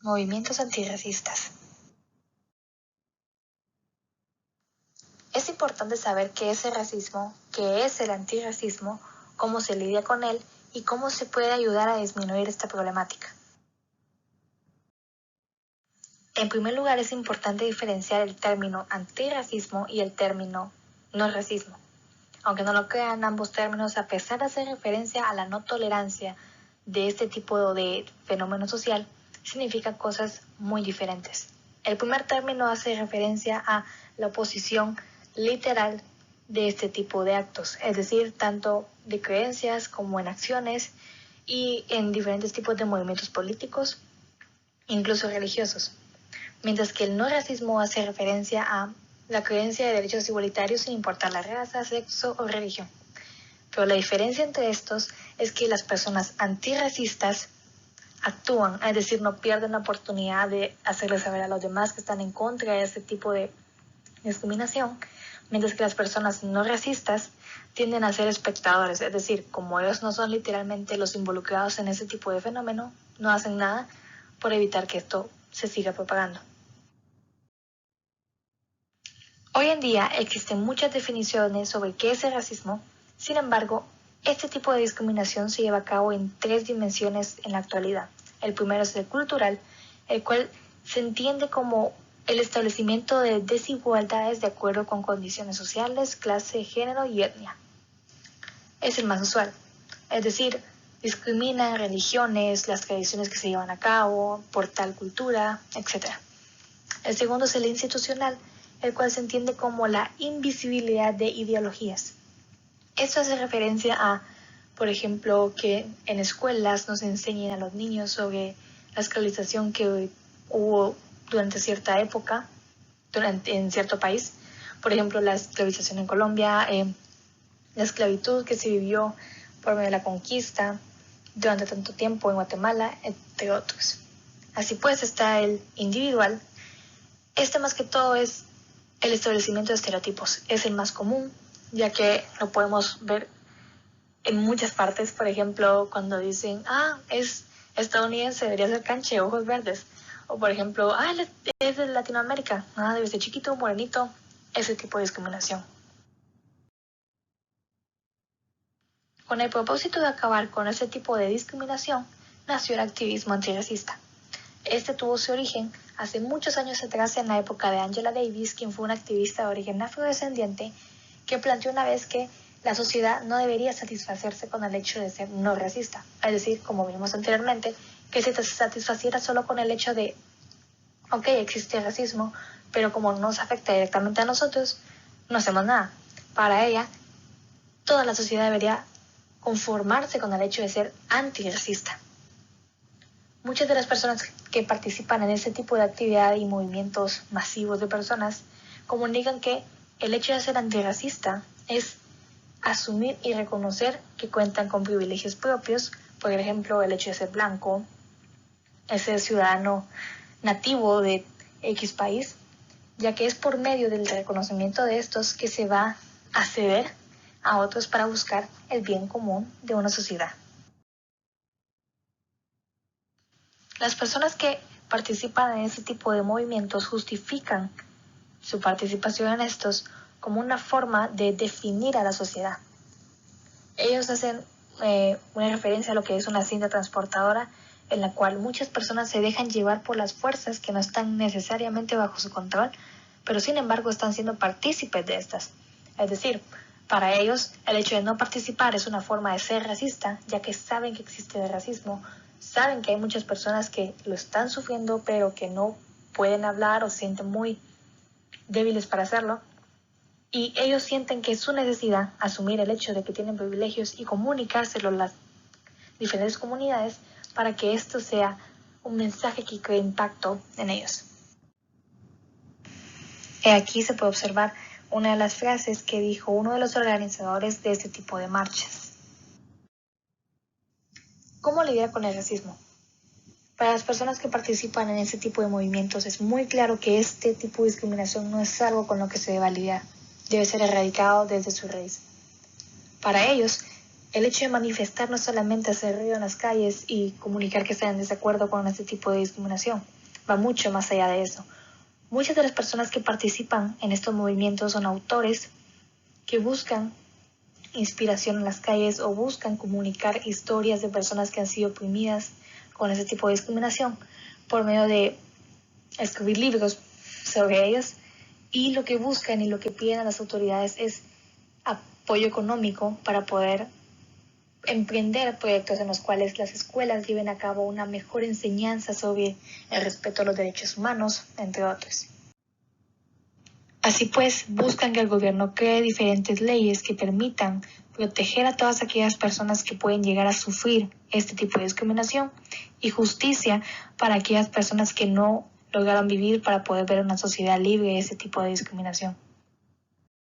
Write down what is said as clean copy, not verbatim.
Movimientos antirracistas. Es importante saber qué es el racismo, qué es el antirracismo, cómo se lidia con él y cómo se puede ayudar a disminuir esta problemática. En primer lugar, es importante diferenciar el término antirracismo y el término no racismo. Aunque no lo crean, ambos términos, a pesar de hacer referencia a la no tolerancia de este tipo de fenómeno social, significan cosas muy diferentes. El primer término hace referencia a la oposición literal de este tipo de actos, es decir, tanto de creencias como en acciones y en diferentes tipos de movimientos políticos, incluso religiosos. Mientras que el no racismo hace referencia a la creencia de derechos igualitarios sin importar la raza, sexo o religión. Pero la diferencia entre estos es que las personas antirracistas actúan, es decir, no pierden la oportunidad de hacerles saber a los demás que están en contra de este tipo de discriminación, mientras que las personas no racistas tienden a ser espectadores, es decir, como ellos no son literalmente los involucrados en ese tipo de fenómeno, no hacen nada por evitar que esto se siga propagando. Hoy en día existen muchas definiciones sobre qué es el racismo, sin embargo, este tipo de discriminación se lleva a cabo en 3 dimensiones en la actualidad. El primero es el cultural, el cual se entiende como el establecimiento de desigualdades de acuerdo con condiciones sociales, clase, género y etnia. Es el más usual, es decir, discrimina religiones, las tradiciones que se llevan a cabo, por tal cultura, etc. El segundo es el institucional, el cual se entiende como la invisibilidad de ideologías. Esto hace referencia a, por ejemplo, que en escuelas nos enseñen a los niños sobre la esclavización que hubo durante cierta época, en cierto país. Por ejemplo, la esclavización en Colombia, la esclavitud que se vivió por medio de la conquista durante tanto tiempo en Guatemala, entre otros. Así pues, está el individual. Este más que todo es el establecimiento de estereotipos. Es el más común, ya que lo podemos ver en muchas partes. Por ejemplo, cuando dicen, es estadounidense, debería ser canche, ojos verdes. O por ejemplo, es de Latinoamérica, debe ser chiquito, morenito. Ese tipo de discriminación. Con el propósito de acabar con ese tipo de discriminación, nació el activismo antirracista. Este tuvo su origen hace muchos años atrás en la época de Angela Davis, quien fue una activista de origen afrodescendiente que planteó una vez que la sociedad no debería satisfacerse con el hecho de ser no racista. Es decir, como vimos anteriormente, que se satisfaciera solo con el hecho de, existe racismo, pero como no nos afecta directamente a nosotros, no hacemos nada. Para ella, toda la sociedad debería conformarse con el hecho de ser antirracista. Muchas de las personas que participan en este tipo de actividad y movimientos masivos de personas comunican que el hecho de ser antirracista es asumir y reconocer que cuentan con privilegios propios, por ejemplo, el hecho de ser blanco, de ser ciudadano nativo de X país, ya que es por medio del reconocimiento de estos que se va a ceder a otros para buscar el bien común de una sociedad. Las personas que participan en este tipo de movimientos justifican su participación en estos como una forma de definir a la sociedad. Ellos hacen una referencia a lo que es una cinta transportadora en la cual muchas personas se dejan llevar por las fuerzas que no están necesariamente bajo su control, pero sin embargo están siendo partícipes de estas. Es decir, para ellos el hecho de no participar es una forma de ser racista, ya que saben que existe el racismo, saben que hay muchas personas que lo están sufriendo, pero que no pueden hablar o se sienten muy débiles para hacerlo. Y ellos sienten que es su necesidad asumir el hecho de que tienen privilegios y comunicárselo a las diferentes comunidades para que esto sea un mensaje que cree impacto en ellos. Aquí se puede observar una de las frases que dijo uno de los organizadores de este tipo de marchas. ¿Cómo lidiar con el racismo? Para las personas que participan en este tipo de movimientos es muy claro que este tipo de discriminación no es algo con lo que se deba lidiar. Debe ser erradicado desde su raíz. Para ellos, El hecho de manifestar no es solamente hacer ruido en las calles y comunicar que están en desacuerdo con este tipo de discriminación, va mucho más allá de eso. Muchas de las personas que participan en estos movimientos son autores que buscan inspiración en las calles o buscan comunicar historias de personas que han sido oprimidas con ese tipo de discriminación por medio de escribir libros sobre ellas, y lo que buscan y lo que piden a las autoridades es apoyo económico para poder emprender proyectos en los cuales las escuelas lleven a cabo una mejor enseñanza sobre el respeto a los derechos humanos, entre otros. Así pues, buscan que el gobierno cree diferentes leyes que permitan proteger a todas aquellas personas que pueden llegar a sufrir este tipo de discriminación, y justicia para aquellas personas que no lograron vivir para poder ver una sociedad libre de ese tipo de discriminación.